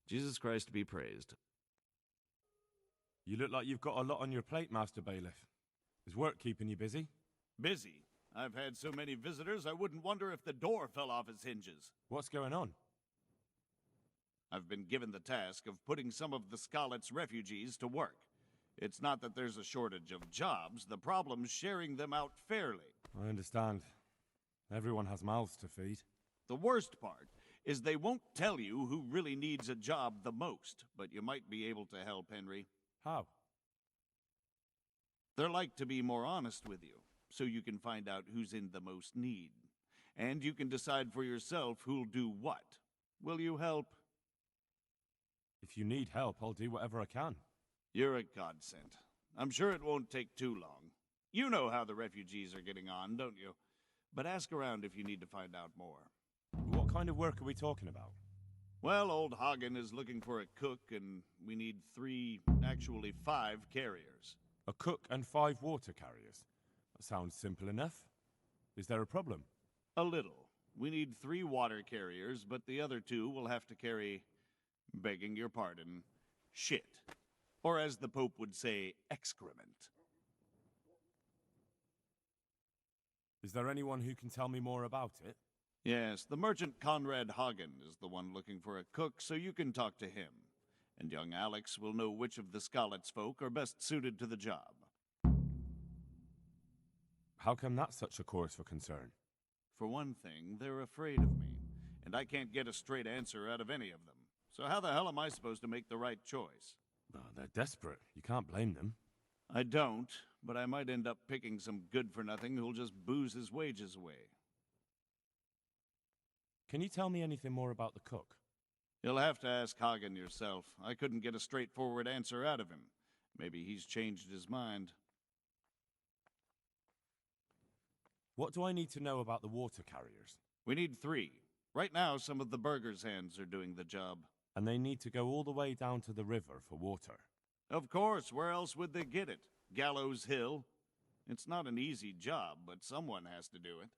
Jesus Christ be praised. You look like you've got a lot on your plate, Master Bailiff. Is work keeping you busy? Busy? I've had so many visitors, I wouldn't wonder if the door fell off its hinges. What's going on? I've been given the task of putting some of the Scarlet's refugees to work. It's not that there's a shortage of jobs, the problem's sharing them out fairly. I understand. Everyone has mouths to feed. The worst part is they won't tell you who really needs a job the most, but you might be able to help, Henry. How? They're like to be more honest with you, so you can find out who's in the most need. And you can decide for yourself who'll do what. Will you help? If you need help, I'll do whatever I can. You're a godsend. I'm sure it won't take too long. You know how the refugees are getting on, don't you? But ask around if you need to find out more. What kind of work are we talking about? Well, old Hagen is looking for a cook, and we need 5 carriers. A cook and 5 water carriers. That sounds simple enough. Is there a problem? A little. We need 3 water carriers, but the other 2 will have to carry, begging your pardon, shit. Or as the Pope would say, excrement. Is there anyone who can tell me more about it? Yes, the merchant Conrad Hagen is the one looking for a cook, so you can talk to him. And young Alex will know which of the Scarlet's folk are best suited to the job. How come that's such a cause for concern? For one thing, they're afraid of me, and I can't get a straight answer out of any of them. So how the hell am I supposed to make the right choice? Oh, they're desperate. You can't blame them. I don't, but I might end up picking some good-for-nothing who'll just booze his wages away. Can you tell me anything more about the cook? You'll have to ask Hagen yourself. I couldn't get a straightforward answer out of him. Maybe he's changed his mind. What do I need to know about the water carriers? We need 3. Right now, some of the burgers' hands are doing the job. And they need to go all the way down to the river for water. Of course, where else would they get it? Gallows Hill? It's not an easy job, but someone has to do it.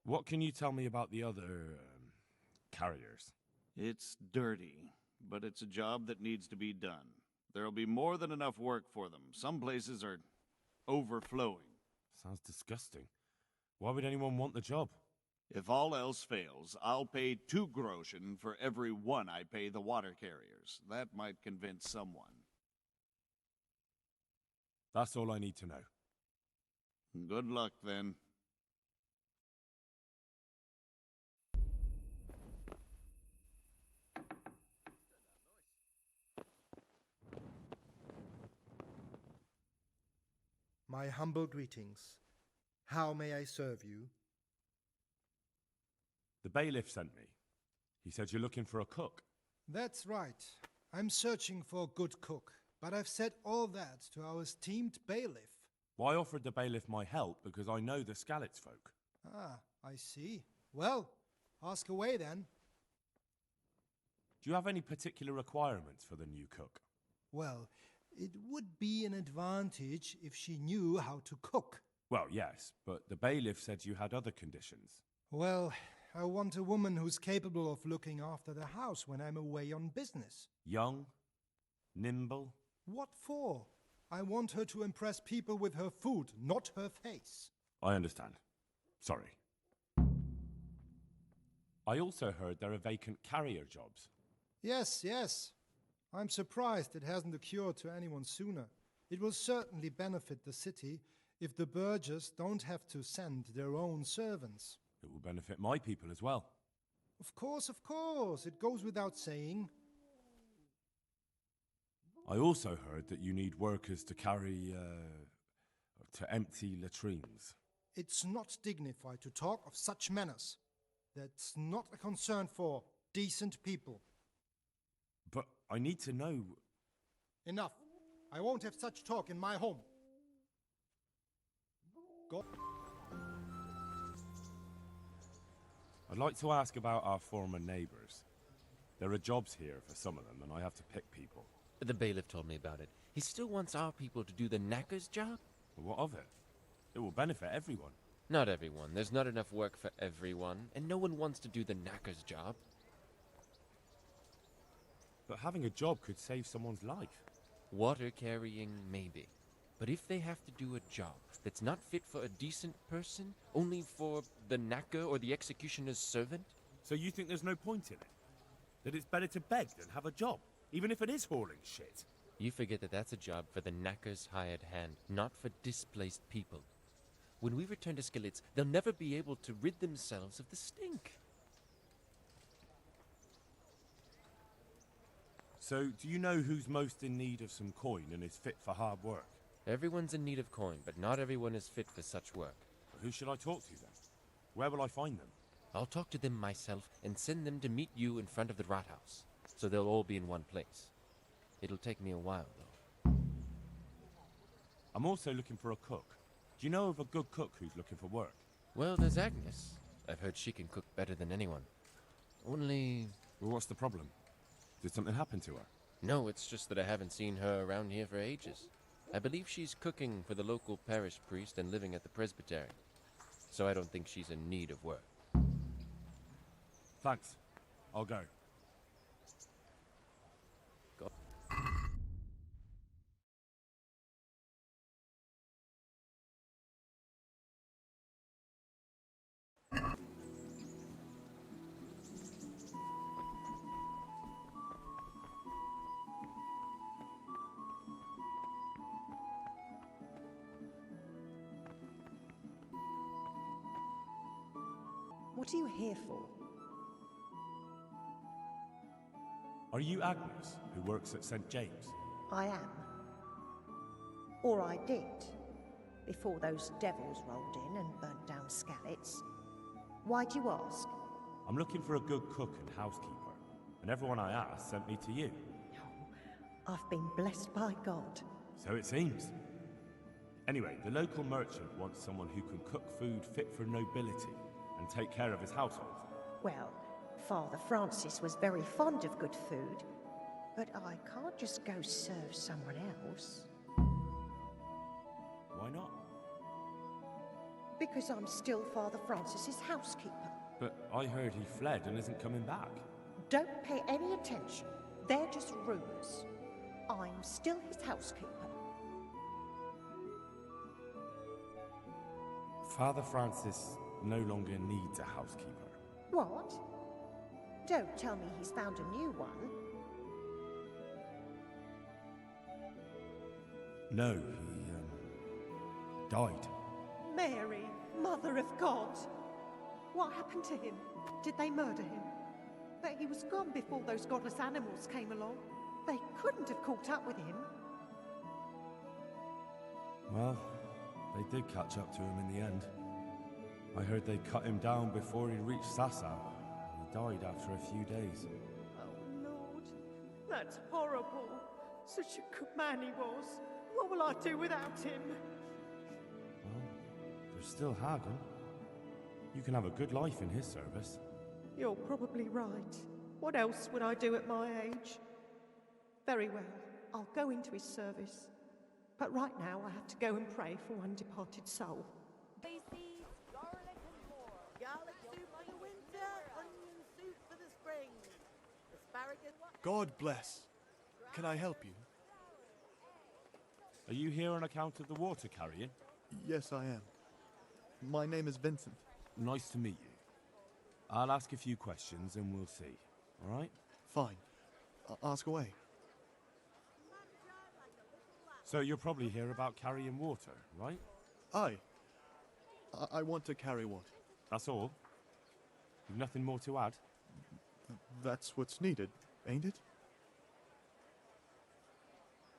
What can you tell me about the other, carriers? It's dirty, but it's a job that needs to be done. There'll be more than enough work for them. Some places are overflowing. Sounds disgusting. Why would anyone want the job? If all else fails, I'll pay 2 groschen for every 1 I pay the water carriers. That might convince someone. That's all I need to know. Good luck, then. My humble greetings. How may I serve you? The bailiff sent me. He said you're looking for a cook. That's right. I'm searching for a good cook, but I've said all that to our esteemed bailiff. Well, I offered the bailiff my help because I know the Skalitz folk. Ah, I see. Well, ask away then. Do you have any particular requirements for the new cook? Well, it would be an advantage if she knew how to cook. Well, yes, but the bailiff said you had other conditions. Well, I want a woman who's capable of looking after the house when I'm away on business. Young, nimble. What for? I want her to impress people with her food, not her face. I understand. Sorry. I also heard there are vacant carrier jobs. Yes. I'm surprised it hasn't occurred to anyone sooner. It will certainly benefit the city if the burghers don't have to send their own servants. It will benefit my people as well. Of course. It goes without saying. I also heard that you need workers to carry, to empty latrines. It's not dignified to talk of such manners. That's not a concern for decent people. But I need to know... Enough. I won't have such talk in my home. Go. I'd like to ask about our former neighbours. There are jobs here for some of them, and I have to pick people. The bailiff told me about it. He still wants our people to do the knacker's job? But what of it? It will benefit everyone. Not everyone. There's not enough work for everyone, and no one wants to do the knacker's job. But having a job could save someone's life. Water carrying, maybe. But if they have to do a job that's not fit for a decent person, only for the knacker or the executioner's servant? So you think there's no point in it? That it's better to beg than have a job, even if it is hauling shit? You forget that that's a job for the knacker's hired hand, not for displaced people. When we return to Skillets, they'll never be able to rid themselves of the stink. So, do you know who's most in need of some coin and is fit for hard work? Everyone's in need of coin, but not everyone is fit for such work. Who should I talk to then? Where will I find them? I'll talk to them myself and send them to meet you in front of the Rathaus, so they'll all be in one place. It'll take me a while, though. I'm also looking for a cook. Do you know of a good cook who's looking for work? Well, there's Agnes. I've heard she can cook better than anyone. Only... Well, what's the problem? Did something happen to her? No, it's just that I haven't seen her around here for ages. I believe she's cooking for the local parish priest and living at the presbytery. So I don't think she's in need of work. Thanks. I'll go. What are you here for? Are you Agnes, who works at St. James? I am. Or I did, before those devils rolled in and burnt down Skallets. Why do you ask? I'm looking for a good cook and housekeeper, and everyone I asked sent me to you. Oh, I've been blessed by God. So it seems. Anyway, the local merchant wants someone who can cook food fit for nobility and take care of his household. Well, Father Francis was very fond of good food, but I can't just go serve someone else. Why not? Because I'm still Father Francis's housekeeper. But I heard he fled and isn't coming back. Don't pay any attention. They're just rumors. I'm still his housekeeper. Father Francis no longer needs a housekeeper. What? Don't tell me he's found a new one. No, he, died. Mary, Mother of God. What happened to him? Did they murder him? But he was gone before those godless animals came along. They couldn't have caught up with him. Well, they did catch up to him in the end. I heard they cut him down before he reached Sasau. He died after a few days. Oh, Lord. That's horrible. Such a good man he was. What will I do without him? Well, there's still Hagen. You can have a good life in his service. You're probably right. What else would I do at my age? Very well. I'll go into his service. But right now I have to go and pray for one departed soul. Garlic and more. Garlic soup for the winter, onion soup for the spring. Asparagus. God bless. Can I help you? Are you here on account of the water carrying? Yes, I am. My name is Vincent. Nice to meet you. I'll ask a few questions and we'll see. All right? Fine. Ask away. So you're probably here about carrying water, right? Aye. I want to carry water. That's all? You've nothing more to add? That's what's needed, ain't it?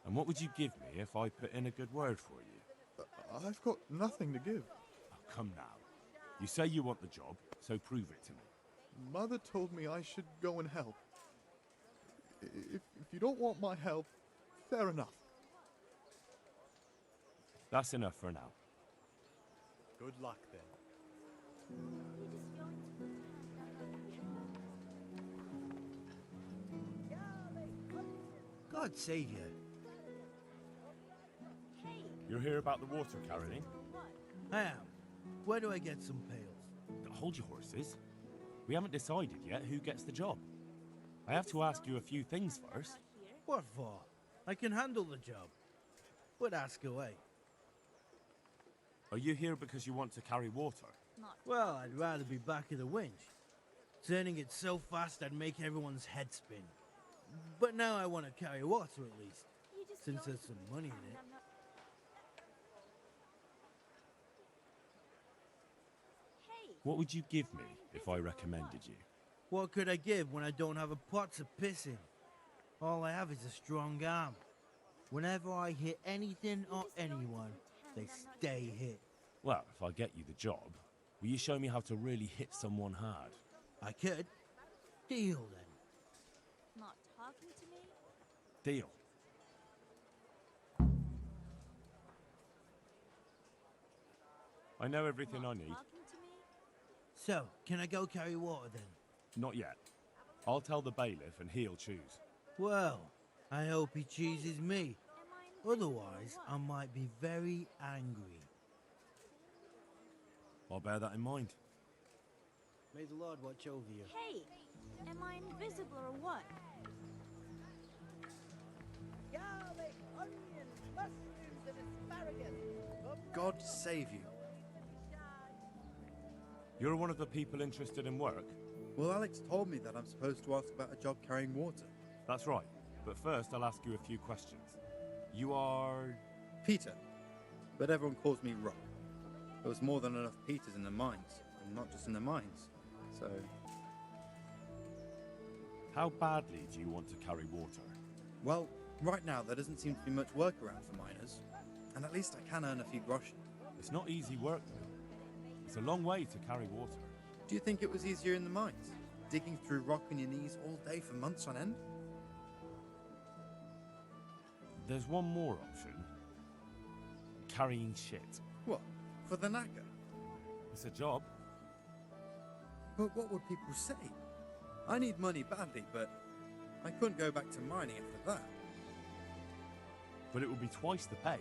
And what would you give me if I put in a good word for you? I've got nothing to give. Oh, come now. You say you want the job, so prove it to me. Mother told me I should go and help. If you don't want my help, fair enough. That's enough for now. Good luck, then. God save you. You're here about the water carrying? I am. Where do I get some pails? Hold your horses. We haven't decided yet who gets the job. I have to ask you a few things first. What for? I can handle the job. But ask away. Are you here because you want to carry water? Well, I'd rather be back of the winch. Turning it so fast I'd make everyone's head spin. But now I want to carry water at least, since there's some money in it. What would you give me if I recommended you? What could I give when I don't have a pot to piss in? All I have is a strong arm. Whenever I hit anything or anyone, they stay hit. Well, if I get you the job, will you show me how to really hit someone hard? I could. Deal then. Not talking to me? Deal. I know everything I need. Talking to me? So, can I go carry water then? Not yet. I'll tell the bailiff and he'll choose. Well, I hope he chooses me. Otherwise, I might be very angry. I'll bear that in mind. May the Lord watch over you. Hey, am I invisible or what? Garlic, onions, mushrooms, and asparagus. God save you. You're one of the people interested in work? Well, Alex told me that I'm supposed to ask about a job carrying water. That's right. But first, I'll ask you a few questions. You are... Peter. But everyone calls me Rock. There was more than enough Peters in the mines. And not just in the mines. So... How badly do you want to carry water? Well, right now there doesn't seem to be much work around for miners. And at least I can earn a few groschen. It's not easy work, though. It's a long way to carry water. Do you think it was easier in the mines? Digging through rock on your knees all day for months on end? There's one more option. Carrying shit. What? For the knacker? It's a job. But what would people say? I need money badly, but I couldn't go back to mining after that. But it would be twice the pay.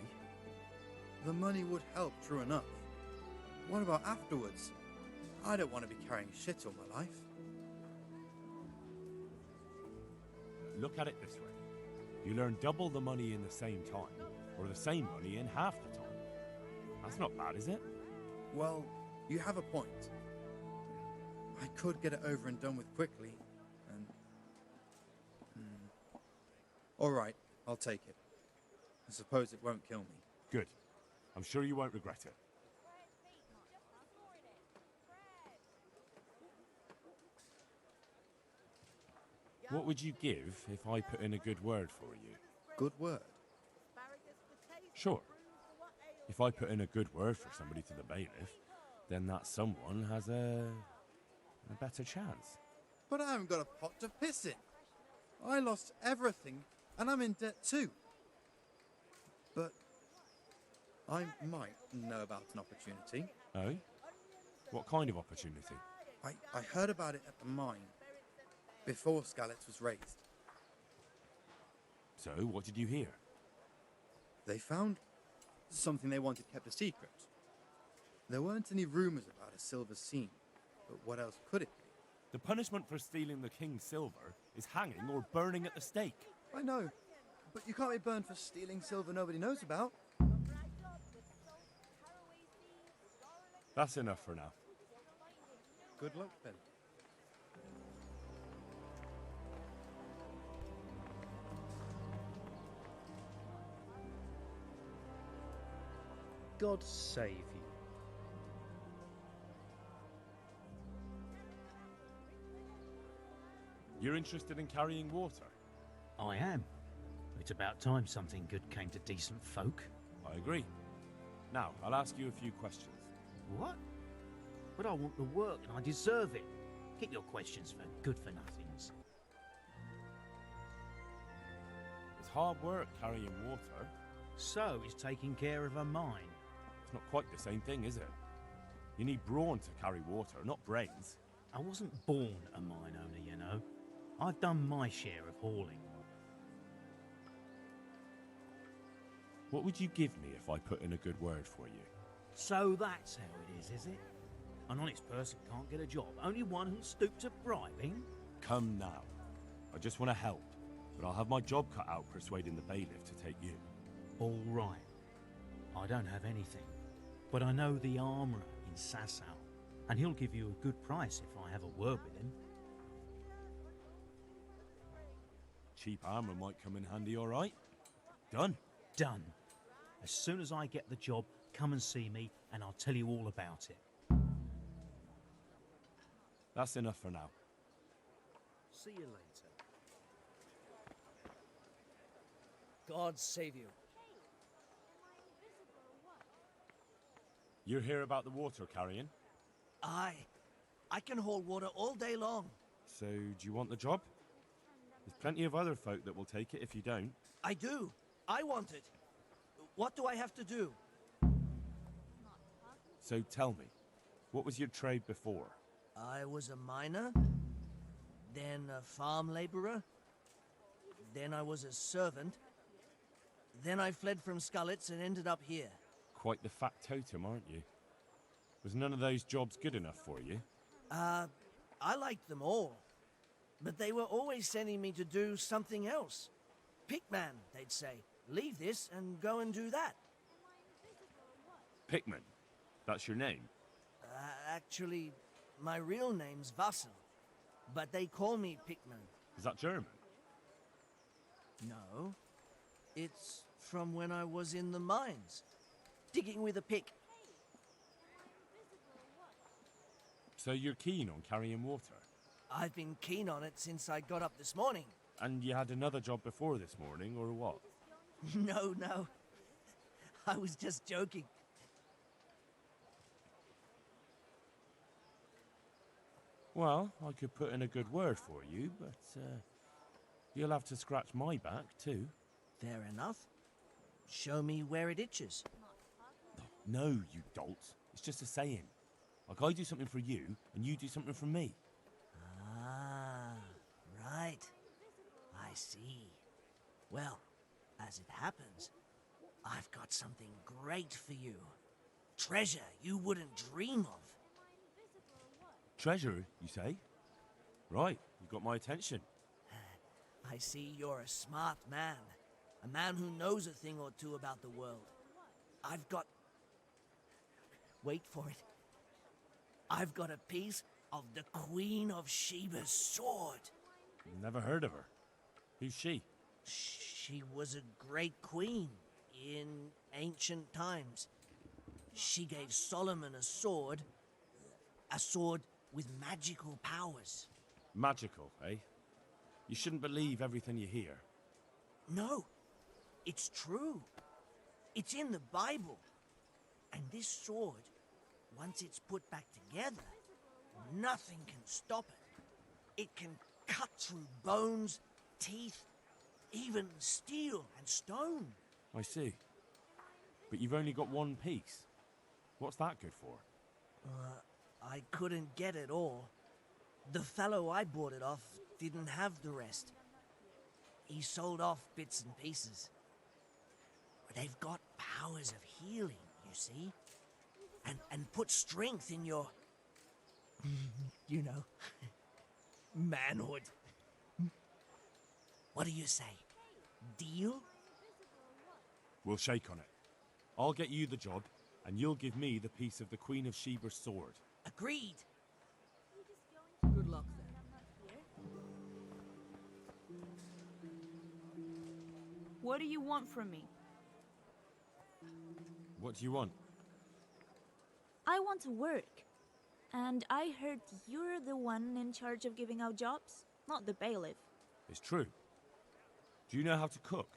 The money would help, true enough. What about afterwards? I don't want to be carrying shit all my life. Look at it this way. You earn double the money in the same time, or the same money in half the time. That's not bad, is it? Well, you have a point. I could get it over and done with quickly, and... Alright, I'll take it. I suppose it won't kill me. Good. I'm sure you won't regret it. What would you give if I put in a good word for you? Good word. Sure. If I put in a good word for somebody to the bailiff, then that someone has a better chance. But I haven't got a pot to piss in. I lost everything, and I'm in debt too. But I might know about an opportunity. Oh? What kind of opportunity? I heard about it at the mine, before Skalitz was raised. So, what did you hear? They found something they wanted kept a secret. There weren't any rumours about a silver scene, but what else could it be? The punishment for stealing the king's silver is hanging or burning at the stake. I know, but you can't be burned for stealing silver nobody knows about. That's enough for now. Good luck then. God save you. You're interested in carrying water? I am. It's about time something good came to decent folk. I agree. Now, I'll ask you a few questions. What? But I want the work and I deserve it. Keep your questions for good-for-nothings. It's hard work carrying water. So is taking care of a mine. It's not quite the same thing, is it? You need brawn to carry water, not brains. I wasn't born a mine owner, you know. I've done my share of hauling. What would you give me if I put in a good word for you? So that's how it is it? An honest person can't get a job, only one who'll stoop to bribing? Come now. I just want to help, but I'll have my job cut out persuading the bailiff to take you. All right. I don't have anything, but I know the armourer in Sasau, and he'll give you a good price if I have a word with him. Cheap armor might come in handy, all right? Done. Done. As soon as I get the job, come and see me, and I'll tell you all about it. That's enough for now. See you later. God save you. You hear about the water carrying? Aye. I can haul water all day long. So, do you want the job? There's plenty of other folk that will take it if you don't. I do. I want it. What do I have to do? So tell me, what was your trade before? I was a miner, then a farm laborer, then I was a servant, then I fled from Scullets and ended up here. Quite the factotum, aren't you? Was none of those jobs good enough for you? I liked them all, but they were always sending me to do something else. Pickman, they'd say. Leave this and go and do that. Pickman? That's your name? Actually, my real name's Vassal, but they call me Pickman. Is that German? No. It's from when I was in the mines, digging with a pick. So you're keen on carrying water? I've been keen on it since I got up this morning. And you had another job before this morning, or what? No. I was just joking. Well, I could put in a good word for you, but you'll have to scratch my back, too. Fair enough. Show me where it itches. No, you dolt. It's just a saying. Like I do something for you, and you do something for me. Ah, right. I see. Well, as it happens, I've got something great for you. Treasure you wouldn't dream of. Treasure, you say? Right, you got my attention. I see you're a smart man. A man who knows a thing or two about the world. I've got... Wait for it. I've got a piece of the Queen of Sheba's sword. Never heard of her. Who's she? She was a great queen in ancient times. She gave Solomon a sword with magical powers. Magical, eh? You shouldn't believe everything you hear. No, it's true. It's in the Bible. And this sword, once it's put back together, nothing can stop it. It can cut through bones, teeth, even steel and stone. I see. But you've only got one piece. What's that good for? I couldn't get it all. The fellow I bought it off didn't have the rest. He sold off bits and pieces. They've got powers of healing, you see? And put strength in your... you know... manhood. What do you say? Deal? We'll shake on it. I'll get you the job, and you'll give me the piece of the Queen of Sheba's sword. Agreed. Good luck then. What do you want from me? What do you want? I want to work. And I heard you're the one in charge of giving out jobs, not the bailiff. It's true. Do you know how to cook?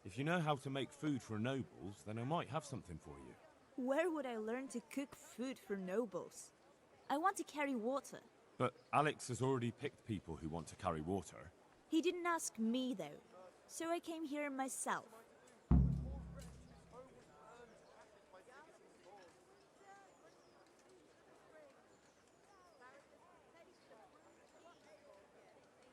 If you know how to make food for nobles, then I might have something for you. Where would I learn to cook food for nobles? I want to carry water. But Alex has already picked people who want to carry water. He didn't ask me, though. So I came here myself.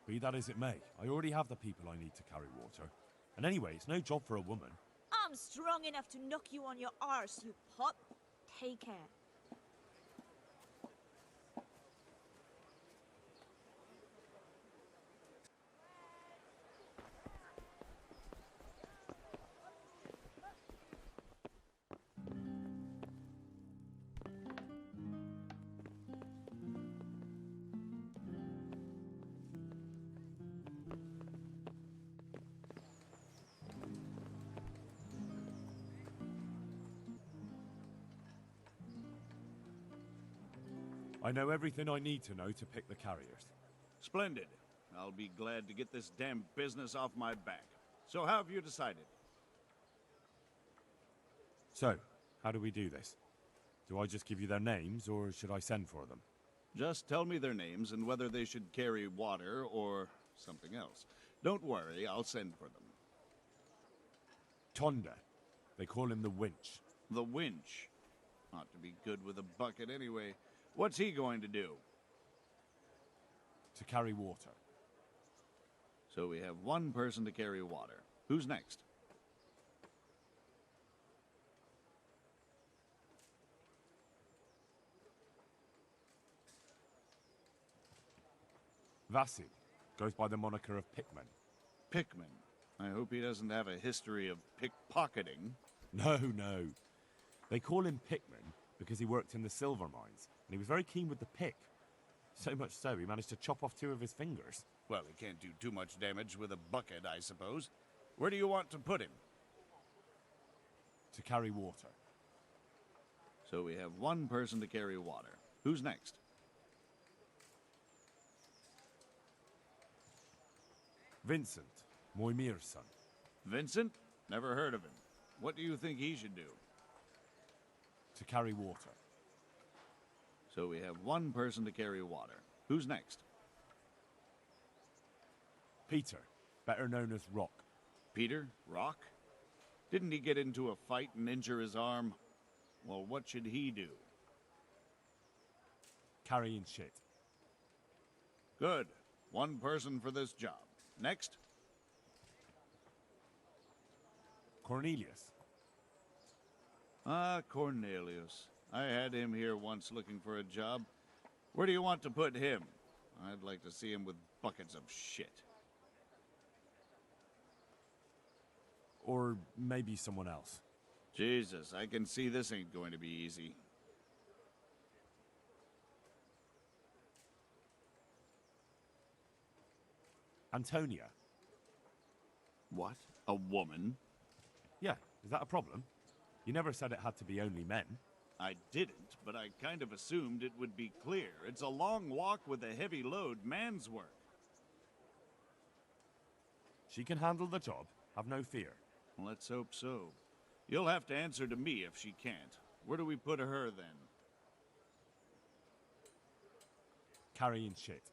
Be that as it may, I already have the people I need to carry water. And anyway, it's no job for a woman. I'm strong enough to knock you on your arse, you pot. Take care. I know everything I need to know to pick the carriers. Splendid. I'll be glad to get this damn business off my back. So how have you decided? So, how do we do this? Do I just give you their names, or should I send for them? Just tell me their names and whether they should carry water or something else. Don't worry, I'll send for them. Tonda. They call him the Winch. The Winch. Ought to be good with a bucket anyway. What's he going to do? To carry water. So we have one person to carry water. Who's next? Vasil. Goes by the moniker of Pickman. Pickman. I hope he doesn't have a history of pickpocketing. No. They call him Pickman because he worked in the silver mines, and he was very keen with the pick. So much so, he managed to chop off 2 of his fingers. Well, he can't do too much damage with a bucket, I suppose. Where do you want to put him? To carry water. So we have one person to carry water. Who's next? Vincent, Moimir's son. Vincent? Never heard of him. What do you think he should do? To carry water. So we have one person to carry water. Who's next? Peter, better known as Rock. Peter? Rock? Didn't he get into a fight and injure his arm? Well, what should he do? Carrying shit. Good. One person for this job. Next? Cornelius. Ah, Cornelius. I had him here once looking for a job. Where do you want to put him? I'd like to see him with buckets of shit. Or maybe someone else. Jesus, I can see this ain't going to be easy. Antonia. What? A woman? Yeah, is that a problem? You never said it had to be only men. I didn't, but I kind of assumed it would be clear. It's a long walk with a heavy load, man's work. She can handle the job, have no fear. Let's hope so. You'll have to answer to me if she can't. Where do we put her then? Carrying shit.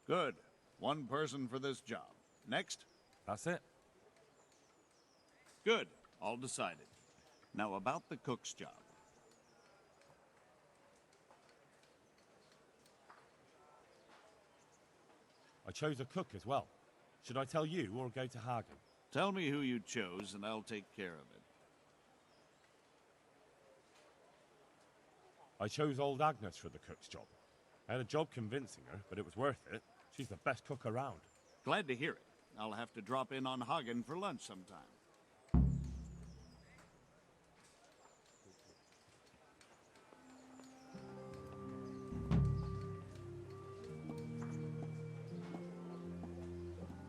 Good. One person for this job. Next? That's it. Good. All decided. Now about the cook's job. I chose a cook as well. Should I tell you or go to Hagen? Tell me who you chose and I'll take care of it. I chose old Agnes for the cook's job. I had a job convincing her, but it was worth it. She's the best cook around. Glad to hear it. I'll have to drop in on Hagen for lunch sometime.